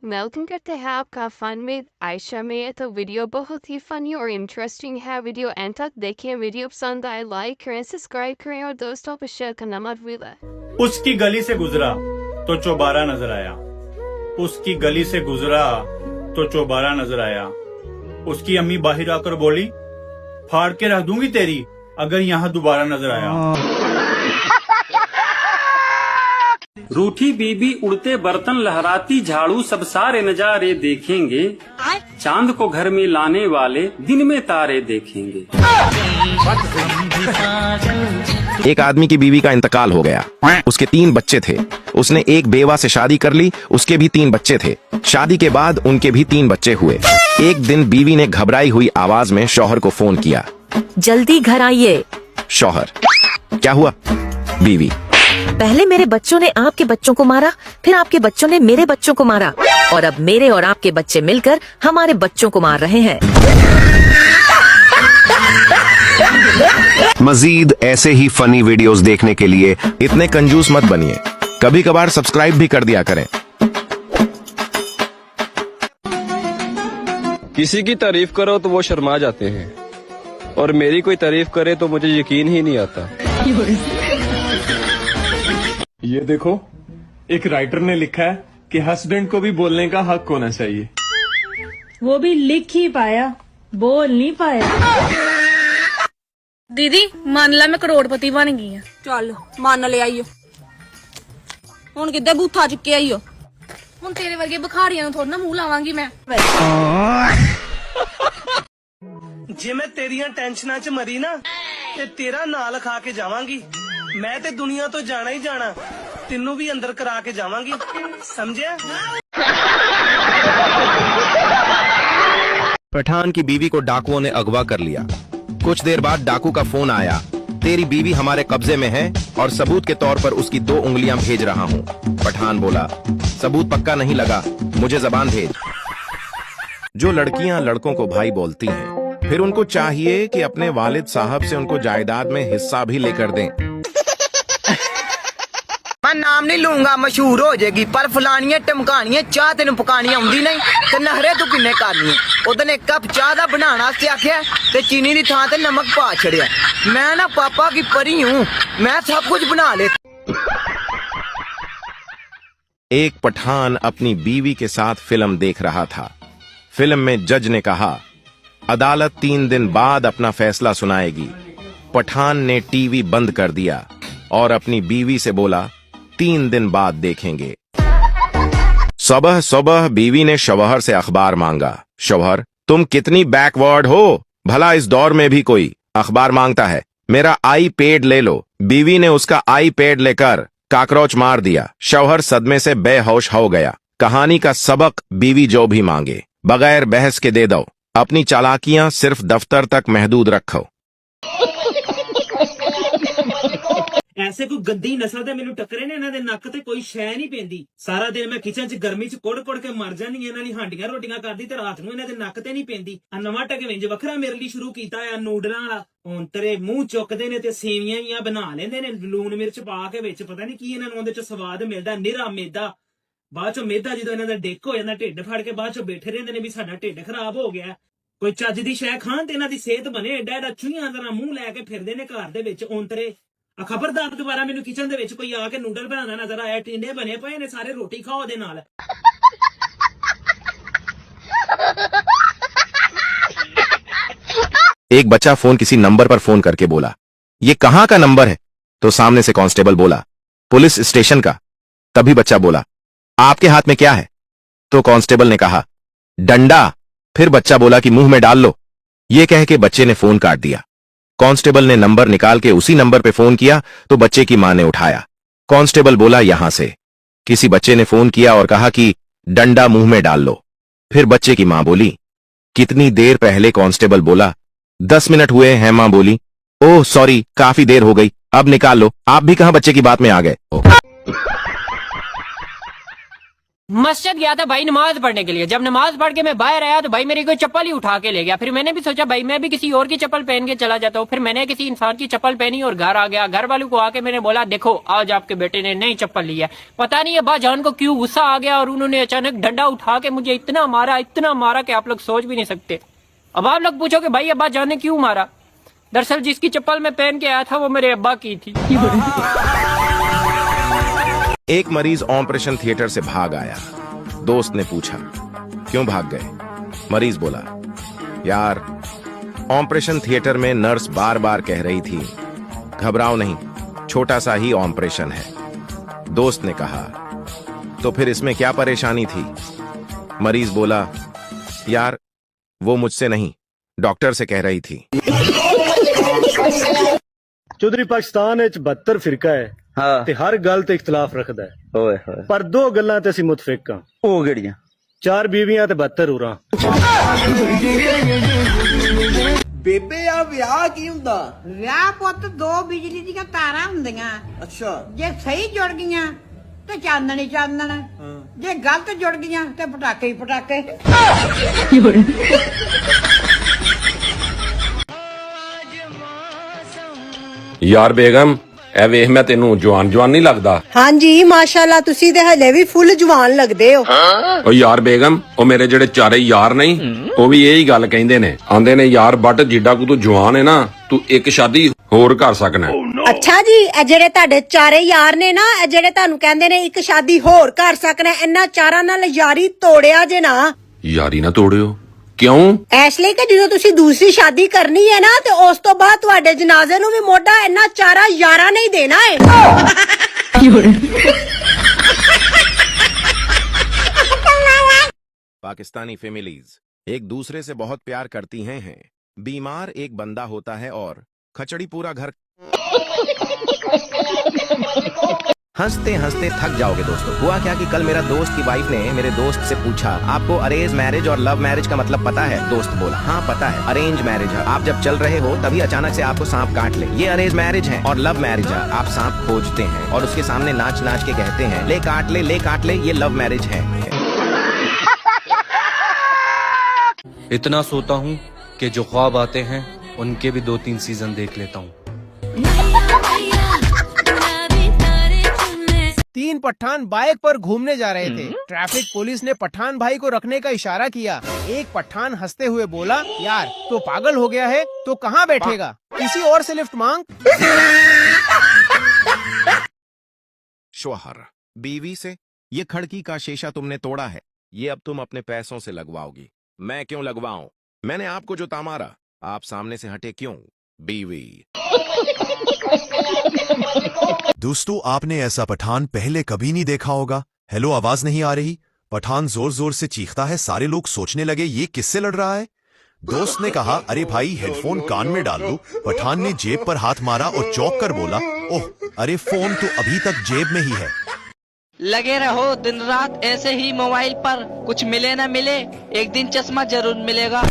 Welcome करते हैं आपका फन में आयशा में। तो वीडियो बहुत ही फनी और इंटरेस्टिंग है। वीडियो एंड तक देखें। वीडियो पसंद आए लाइक करें, सब्सक्राइब करें और दोस्तों पर शेयर करना मत भूलें। उसकी गली से गुजरा तो चौबारा नजर आया। उसकी गली से गुजरा तो चौबारा नजर आया। उसकी अम्मी बाहर आकर बोली, फाड़ के रख दूंगी तेरी अगर यहाँ दोबारा नजर आया। रूठी बीबी उड़ते बर्तन लहराती झाड़ू सब सारे नजारे देखेंगे। चांद को घर में लाने वाले दिन में तारे देखेंगे। एक आदमी की बीवी का इंतकाल हो गया। उसके 3 बच्चे थे। उसने एक बेवा से शादी कर ली, उसके भी 3 बच्चे थे। शादी के बाद उनके भी 3 बच्चे हुए। एक दिन बीवी ने घबराई हुई आवाज में शौहर को फोन किया, जल्दी घर आइए। शौहर, क्या हुआ? बीवी, पहले मेरे बच्चों ने आपके बच्चों को मारा, फिर आपके बच्चों ने मेरे बच्चों को मारा, और अब मेरे और आपके बच्चे मिलकर हमारे बच्चों को मार रहे हैं। मजीद ऐसे ही फनी वीडियोस देखने के लिए इतने कंजूस मत बनिए। कभी कभार सब्सक्राइब भी कर दिया करें। किसी की तारीफ करो तो वो शर्मा जाते हैं, और मेरी कोई तारीफ करे तो मुझे यकीन ही नहीं आता। ये देखो, एक राइटर ने लिखा है कि हस्बैंड को भी बोलने का हक होना चाहिए। वो भी लिख ही पाया, बोल नहीं पाया। दीदी मान ला मैं करोड़पति बन गई है। चल मान ले आईओ, हुण किद्दे बूथा चुके आईओ। ਹੁਣ ਤੇਰੇ ਵਰਗੇ ਬੁਖਾਰੀਆਂ ਨੂੰ ਥੋੜਾ ਨਾ ਮੂੰਹ ਲਾਵਾਂਗੀ ਮੈਂ। ਜੇ ਮੈਂ ਤੇਰੀਆਂ ਟੈਨਸ਼ਨਾਂ 'ਚ ਮਰੀ ਨਾ ਤੇ ਤੇਰਾ ਨਾਂ ਲਿਖਾ ਕੇ ਜਾਵਾਂਗੀ। ਮੈਂ ਤੇ ਦੁਨੀਆ ਤੋਂ ਜਾਣਾ ਹੀ ਜਾਣਾ, ਤੈਨੂੰ ਵੀ ਅੰਦਰ ਕਰਾ ਕੇ ਜਾਵਾਂਗੀ, समझे? पठान की बीवी को डाकुओं ने अगवा कर लिया। कुछ देर बाद डाकू का फोन आया, तेरी बीवी हमारे कब्जे में है और सबूत के तौर पर उसकी 2 उंगलियां भेज रहा हूँ। पठान बोला, सबूत पक्का नहीं लगा, मुझे जबान भेज। जो लड़कियां लड़कों को भाई बोलती हैं, फिर उनको चाहिए कि अपने वालिद साहब से उनको जायदाद में हिस्सा भी लेकर दें। मैं नाम नहीं लूंगा, मशहूर हो जाएगी, पर फलानियां टमकानियां चाह तेन पकानी आउंदी नहीं ते नखरे तू किन्ने करनी। उदन एक कप चाह दा बनाना वास्ते आख्या ते चीनी दी थां ते नमक पा छड़िया। मैं ना पापा की परी हूँ, मैं सब कुछ बना ले। एक पठान अपनी बीवी के साथ फिल्म देख रहा था। फिल्म में जज ने कहा, अदालत 3 दिन बाद अपना फैसला सुनाएगी। पठान ने टीवी बंद कर दिया और अपनी बीवी से बोला, 3 दिन बाद देखेंगे। सुबह सुबह बीवी ने शौहर से अखबार मांगा। शौहर, तुम कितनी बैकवर्ड हो, भला इस दौर में भी कोई अखबार मांगता है? मेरा आईपैड ले लो। बीवी ने उसका आईपैड लेकर काकरोच मार दिया। शौहर सदमे से बेहोश हो गया। कहानी का सबक, बीवी जो भी मांगे बगैर बहस के दे दो। अपनी चालाकियां सिर्फ दफ्तर तक महदूद रखो। ऐसे कोई गंदी नस्ल दे मैनू टकरे ने, इन्हां दे नक ते कोई शै नहीं पेंदी। सारा दिन मैं किचन च गर्मी च कुड़ कुड़ के मर जानी, इन्हां दी हांडियां रोटियां करदी ते रात नूं इन्हां दे नक ते नहीं पेंदी। आ नवां टकविंज वखरा मेरे लिए शुरू कीता है नूडलां वाला। हुण तेरे मूंह चुकदे ने ते सेवियां भी बना लेंदे ने लूण मिर्च पा के विच, पता नहीं की इन्हां नूं उहदे च स्वाद मिलदा। निरा मेदा, बाद चों मेदा जदों इन्हां दा डिक हो जांदा ढिड फड़ के बाद चों बैठे रहिंदे ने भी साडा ढिड खराब हो गया। कोई चज दी शै खाण ते इन्हां दी सेहत बने। एडा एडा चूहियां दा मूंह लैके फिरदे ने घर दे विच। औंतरे खबरदार दोबारा मैनू किचन दे विच कोई आके नूडल बनाना नजर आया। टिंडे बने पे ने सारे, रोटी खाओ दे नाल। एक बच्चा फोन किसी नंबर पर फोन करके बोला, ये कहां का नंबर है? तो सामने से कांस्टेबल बोला, पुलिस स्टेशन का। तभी बच्चा बोला, आपके हाथ में क्या है? तो कांस्टेबल ने कहा, डंडा। फिर बच्चा बोला कि मुंह में डाल लो। ये कह के बच्चे ने फोन काट दिया। कांस्टेबल ने नंबर निकाल के उसी नंबर पे फोन किया तो बच्चे की मां ने उठाया। कांस्टेबल बोला, यहां से। किसी बच्चे ने फोन किया और कहा कि डंडा मुंह में डाल लो। फिर बच्चे की मां बोली, कितनी देर पहले? कांस्टेबल बोला, 10 मिनट हुए हैं। मां बोली, ओह सॉरी, काफी देर हो गई, अब निकाल लो। आप भी कहां बच्चे की बात में आ गए। मस्जिद गया था भाई नमाज पढ़ने के लिए। जब नमाज पढ़ के मैं बाहर आया तो भाई मेरी कोई चप्पल ही उठा के ले गया। फिर मैंने भी सोचा भाई मैं भी किसी और की चप्पल पहन के चला जाता हूँ। फिर मैंने किसी इंसान की चप्पल पहनी और घर आ गया। घर वालों को आके मैंने बोला देखो आज आपके बेटे ने नई चप्पल ली है। पता नहीं अब्बा जान को क्यों गुस्सा आ गया और उन्होंने अचानक डंडा उठा के मुझे इतना मारा कि आप लोग सोच भी नहीं सकते। अब आप लोग पूछो कि भाई अब्बा जान ने क्यों मारा। दरअसल जिसकी चप्पल मैं पहन के आया था वो मेरे अब्बा की थी। एक मरीज ऑपरेशन थिएटर से भाग आया। दोस्त ने पूछा क्यों भाग गए। मरीज बोला यार ऑपरेशन थिएटर में नर्स बार बार कह रही थी घबराओ नहीं, छोटा सा ही ऑपरेशन है। दोस्त ने कहा तो फिर इसमें क्या परेशानी थी। मरीज बोला यार वो मुझसे नहीं डॉक्टर से कह रही थी। चौधरी पाकिस्तान 72 फिरका है हाँ ते हर गल ते इख्तलाफ रखदा है ओए होए पर दो गल्लां ते ਅਸੀਂ ਮੁਤਫਿਕ ਹਾਂ। ਉਹ ਕਿਹੜੀਆਂ? 4 ਬੀਵੀਆਂ ਤੇ 72 ਉਰਾਂ। ਬੇਬੇ ਆ ਵਿਆਹ ਕੀ ਹੁੰਦਾ? ਵਿਆਹ ਪੁੱਤ ਦੋ ਬਿਜਲੀ ਦੀਆਂ ਤਾਰਾਂ ਹੁੰਦੀਆਂ। ਅੱਛਾ ਜੇ ਸਹੀ ਜੁੜ ਗਈਆਂ ਤੇ ਚਾਨਣ ਹੀ ਚਾਨਣ, ਜੇ ਗਲਤ ਜੁੜ ਗਈਆਂ ਤੇ ਪਟਾਕੇ ਹੀ ਪਟਾਕੇ। यार बेगम ए वेख मैं तेनू जवान जवान नहीं लगदा। हाँ जी माशाल्लाह तुसी ते हले भी फुल जवान लगदे हो। ओ यार बेगम ओ मेरे जेड़े चारे यार नहीं ओ भी यही गल कहंदे ने, आंदे ने यार बट जिड्डा को तू जवान है ना तू एक शादी होर कर सकना। अच्छा जी ए जेड़े ਤੁਹਾਡੇ ਚਾਰੇ ਯਾਰ ਨੇ ਨਾ ਇਹ ਜਿਹੜੇ ਤੁਹਾਨੂੰ ਕਹਿੰਦੇ ਨੇ ਇੱਕ ਸ਼ਾਦੀ ਹੋਰ ਕਰ ਸਕਣਾ, ਇਹਨਾਂ ਚਾਰਾਂ ਨਾਲ ਯਾਰੀ ਤੋੜਿਆ ਜੇ ਨਾ। यारी ना तोड़ियो क्यों? ਇਸ ਲਈ ਕਿ ਜਦੋਂ ਤੁਸੀਂ ਦੂਸਰੀ ਸ਼ਾਦੀ ਕਰਨੀ ਹੈ ਨਾ ਤੇ ਉਸ ਤੋਂ ਬਾਅਦ ਤੁਹਾਡੇ ਜਨਾਜ਼ੇ ਨੂੰ ਵੀ ਮੋਢਾ ਇਹਨਾਂ ਚਾਰਾਂ ਯਾਰਾਂ ਨੇ ਹੀ ਦੇਣਾ ਹੈ। पाकिस्तानी फैमिलीज एक दूसरे से बहुत प्यार करती हैं। बीमार एक बंदा होता है और खचड़ी पूरा घर। हंसते हंसते थक जाओगे दोस्तों। हुआ क्या कि कल मेरा दोस्त की वाइफ ने मेरे दोस्त से पूछा आपको अरेंज मैरिज और लव मैरिज का मतलब पता है? दोस्त बोला हाँ पता है, अरेंज मैरिज है आप जब चल रहे हो तभी अचानक से आपको सांप काट ले, ये अरेंज मैरिज है। और लव मैरिज है आप सांप खोजते हैं और उसके सामने नाच नाच के कहते हैं ले काट ले, ये लव मैरिज है। इतना सोता हूँ कि जो ख्वाब आते हैं उनके भी 2-3 सीजन देख लेता हूँ। 3 पठान बाइक पर घूमने जा रहे थे। ट्रैफिक पुलिस ने पठान भाई को रखने का इशारा किया। एक पठान हंसते हुए बोला यार तो पागल हो गया है तो कहाँ बैठेगा, किसी और से लिफ्ट मांग। शौहर बीवी से ये खिड़की का शीशा तुमने तोड़ा है, ये अब तुम अपने पैसों से लगवाओगी। मैं क्यों लगवाऊं, मैंने आपको जो तामारा आप सामने से हटे क्यों। बीवी दोस्तों आपने ऐसा पठान पहले कभी नहीं देखा होगा। हेलो आवाज नहीं आ रही, पठान जोर जोर से चीखता है, सारे लोग सोचने लगे ये किससे लड़ रहा है। दोस्त ने कहा अरे भाई हेडफोन कान में डाल लो। पठान ने जेब पर हाथ मारा और चौंक कर बोला ओह अरे फोन तो अभी तक जेब में ही है। लगे रहो दिन रात ऐसे ही मोबाइल पर, कुछ मिले ना मिले एक दिन चश्मा जरूर मिलेगा।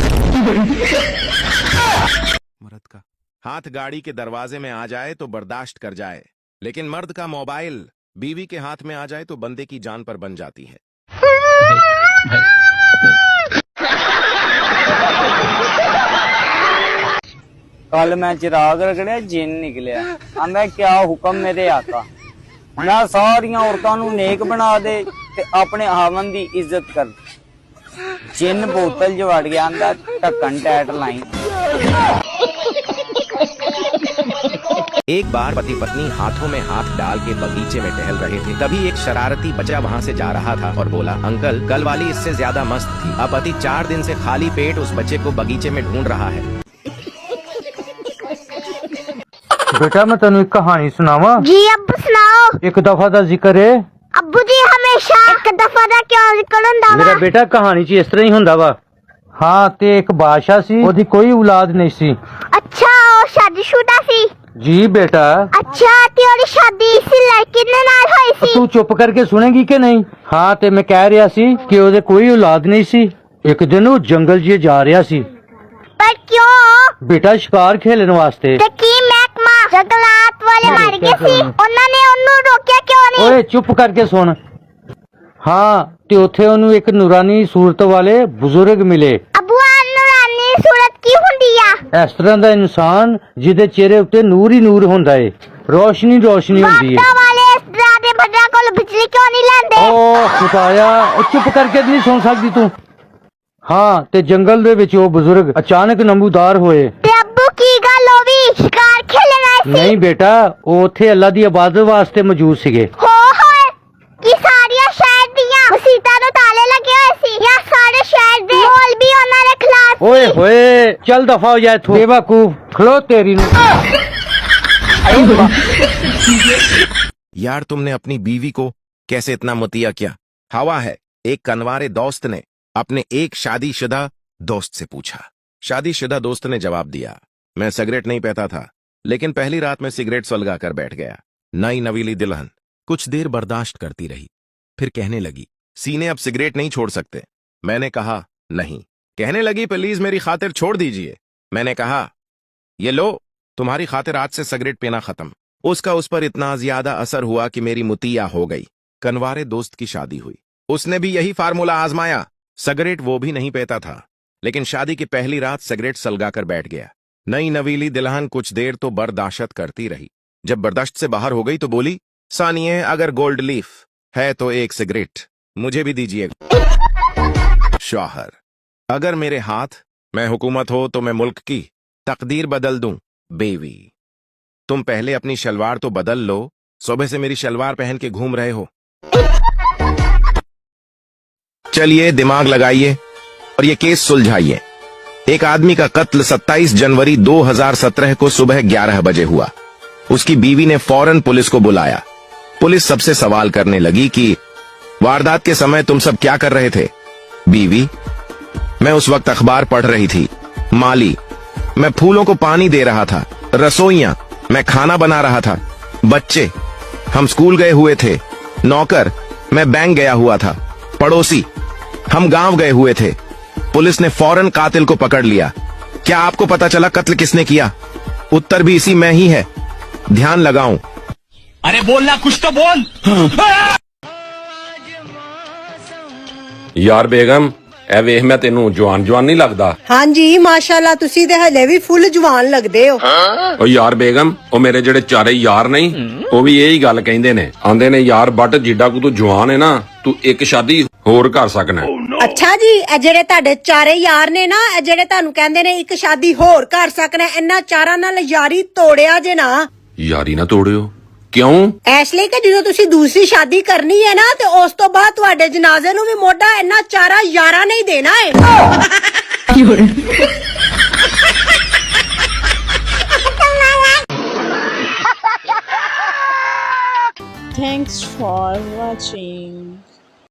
मर्द का हाथ गाड़ी के दरवाजे में आ जाए तो बर्दाश्त कर जाए, लेकिन मर्द का मोबाइल बीवी के हाथ में आ जाए तो बंदे की जान पर बन जाती है। कल मैं चिराग रगड़िया जिन निकलिया, आंदा क्या हुक्म मेरे आका, मैं सारिया औरतों नू नेक बना दे ते अपने हावन दी इज्जत कर। जिन बोतल च वड़ गया, आंदा ढक्कन टैट लाई। एक बार पति पत्नी हाथों में हाथ डाल के बगीचे में टहल रहे थे, तभी एक शरारती बच्चा वहाँ से जा रहा था और बोला अंकल कल वाली इससे ज्यादा मस्त थी। अब पति 4 दिन से खाली पेट उस बच्चे को बगीचे में ढूंढ रहा है। बेटा मैं तेन एक कहानी सुनावा। जी अब्बू सुनाओ। एक दफा का जिक्र है। अब्बू जी हमेशा एक दफा का क्यों जिक्र हुंदा वा? मेरा बेटा कहानी च इस तरह ही हुंदा वा। हाँ ते एक बादशाह सी, ओदी कोई औलाद नहीं सी। अच्छा ओ शादीशुदा सी? जी बेटा। अच्छा ते ओदी शादी इसी लड़की दे नाल होई सी? तू चुप करके सुनेगी कि नहीं? हाँ ते मैं कह रहा सी कि ओदे कोई औलाद नहीं सी। एक दिन वो जंगल च जा रहा सी। पर क्यों? बेटा शिकार खेलने वास्ते। ते की महकमा जंगलात वाले मर गए सी, उन्होंने उन्हें रोकिया क्यों नहीं? ओए चुप करके सुन। हाँ ਤੇ ਉੱਥੇ ਉਹਨੂੰ ਇੱਕ ਨੂਰਾਨੀ ਸੂਰਤ ਵਾਲੇ ਬਜ਼ੁਰਗ ਮਿਲੇ। ਅਬੂ ਨੂਰਾਨੀ ਸੂਰਤ ਕੀ ਹੁੰਦੀ ਆ? ਇਸ ਤਰ੍ਹਾਂ ਦਾ ਇਨਸਾਨ ਜਿਹਦੇ ਚਿਹਰੇ ਉੱਤੇ ਨੂਰ ਹੀ ਨੂਰ ਹੁੰਦਾ ਏ, ਰੋਸ਼ਨੀ ਰੋਸ਼ਨੀ ਹੁੰਦੀ ਏ। ਵਾਲੇ ਇਸ ਤਰ੍ਹਾਂ ਦੇ ਬੰਦਿਆਂ ਕੋਲ ਬਿਜਲੀ ਕਿਉਂ ਨਹੀਂ ਲੈਂਦੇ? ਓ ਖੁਦਾਇਆ, ਚੁੱਪ ਕਰਕੇ ਨਹੀਂ ਸੁਣ ਸਕਦੀ ਤੂੰ। ਹਾਂ ਤੇ ਜੰਗਲ ਦੇ ਵਿੱਚ ਉਹ ਬਜ਼ੁਰਗ ਅਚਾਨਕ ਨਮੂਦਾਰ ਹੋਏ। ਤੇ ਅੱਬੂ ਕੀ ਗੱਲ ਹੋ ਵੀ ਸ਼ਿਕਾਰ ਖੇਲਣਾ ਸੀ? ਨਹੀਂ ਬੇਟਾ, ਉਹ ਉੱਥੇ ਅੱਲਾ ਦੀ ਇਬਾਦਤ ਵਾਸਤੇ ਮੌਜੂਦ ਸੀਗੇ। ਹੋਏ ਕੀ ਸਾਰੀਆਂ ਸ਼ਹਿਰ ਦੀਆਂ ਮਸੀਤਾਂ ਨੂੰ ਤਾਲੇ ਲੱਗੇ ਹੋਏ ਸੀ ਜਾਂ ਸਾਰੇ ਸ਼ਹਿਰ ਦੇ ਮੌਲਵੀ ਉਹਨਾਂ ਦੇ ਖਿਲਾਫ? ਓਏ ਹੋਏ, ਚੱਲ ਦਫਾ ਹੋ ਜਾ ਇੱਥੋਂ ਬੇਵਕੂਫ, ਖਲੋ ਤੇਰੀ ਨੂੰ। यार तुमने अपनी बीवी को कैसे इतना मुतिया किया? हवा है। एक कनवारे दोस्त ने अपने एक शादीशुदा दोस्त से पूछा। शादीशुदा दोस्त ने जवाब दिया, मैं सिगरेट नहीं पीता था, लेकिन पहली रात में सिगरेट सुलगा कर बैठ गया। नई नवीली दुल्हन कुछ देर बर्दाश्त करती रही, फिर कहने लगी, सीने अब सिगरेट नहीं छोड़ सकते। मैंने कहा नहीं। कहने लगी, प्लीज मेरी खातिर छोड़ दीजिए। मैंने कहा, ये लो, तुम्हारी खातिर आज से सिगरेट पीना खत्म। उसका उस पर इतना ज्यादा असर हुआ कि मेरी मुतिया हो गई। कनवारे दोस्त की शादी हुई, उसने भी यही फार्मूला आजमाया। सिगरेट वो भी नहीं पीता था, लेकिन शादी की पहली रात सिगरेट सलगाकर बैठ गया। नई नवीली दुल्हन कुछ देर तो बर्दाश्त करती रही। जब बर्दाश्त से बाहर हो गई तो बोली, सानिए अगर गोल्ड लीफ है तो एक सिगरेट मुझे भी दीजिएगा। शौहर, अगर मेरे हाथ में हुकूमत हो तो मैं मुल्क की तकदीर बदल दूं। बेवी, तुम पहले अपनी शलवार तो बदल लो, सुबह से मेरी शलवार पहन के घूम रहे हो। चलिए दिमाग लगाइए और ये केस सुलझाइए। एक आदमी का कत्ल 27 जनवरी 2017 को सुबह 11 बजे हुआ। उसकी बीवी ने फौरन पुलिस को बुलाया। पुलिस सबसे सवाल करने लगी कि वारदात के समय तुम सब क्या कर रहे थे? बीवी, मैं उस वक्त अखबार पढ़ रही थी। माली, मैं फूलों को पानी दे रहा था। रसोइयां, मैं खाना बना रहा था। बच्चे, हम स्कूल गए हुए थे। नौकर, मैं बैंक गया हुआ था। पड़ोसी, हम गांव गए हुए थे। पुलिस ने फौरन कातिल को पकड़ लिया। क्या आपको पता चला कत्ल किसने किया? उत्तर भी इसी में ही है। ध्यान लगाऊं। अरे बोलना कुछ तो बोल। ਯਾਰ ਬੇਗਮ, ਇਹ ਵੇਖ ਮੈਂ ਤੈਨੂੰ ਜਵਾਨ ਜਵਾਨ ਨਹੀਂ ਲੱਗਦਾ? ਹਾਂਜੀ ਮਾਸ਼ਾਅੱਲਾ, ਤੁਸੀਂ ਤੇ ਹਲੇ ਵੀ ਫੁੱਲ ਜਵਾਨ ਲੱਗਦੇ ਹੋ। ਉਹ ਯਾਰ ਬੇਗਮ, ਉਹ ਮੇਰੇ ਜਿਹੜੇ ਚਾਰੇ ਯਾਰ ਨਹੀਂ, ਉਹ ਵੀ ਇਹੀ ਗੱਲ ਕਹਿੰਦੇ ਨੇ। ਆਂਦੇ ਨੇ ਯਾਰ ਬੱਟ ਜਿੱਡਾ ਕੋ ਤੂੰ ਜਵਾਨ ਹੈ ਨਾ, ਤੂੰ ਇੱਕ ਸ਼ਾਦੀ ਹੋਰ ਕਰ ਸਕਣਾ। ਅੱਛਾ ਜੀ, ਇਹ ਜਿਹੜੇ ਤੁਹਾਡੇ ਚਾਰੇ ਯਾਰ ਨੇ ਨਾ, ਇਹ ਜਿਹੜੇ ਤੁਹਾਨੂੰ ਕਹਿੰਦੇ ਨੇ ਇੱਕ ਸ਼ਾਦੀ ਹੋਰ ਕਰ ਸਕਣਾ, ਇਹਨਾਂ ਚਾਰਾਂ ਨਾਲ ਯਾਰੀ ਤੋੜਿਆ ਜੇ ਨਾ। ਯਾਰੀ ਨਾ ਤੋੜਿਓ? ਕਿਉਂ? ਇਸ ਲਈ ਕਿ ਜਦੋਂ ਤੁਸੀਂ ਦੂਸਰੀ ਸ਼ਾਦੀ ਕਰਨੀ ਹੈ ਨਾ, ਤੇ ਉਸ ਤੋਂ ਬਾਅਦ ਤੁਹਾਡੇ ਜਨਾਜ਼ੇ ਨੂੰ ਵੀ ਮੋਢਾ ਇਹਨਾਂ ਚਾਰਾਂ ਯਾਰਾਂ ਨੇ ਹੀ ਦੇਣਾ ਹੈ। Thanks for watching.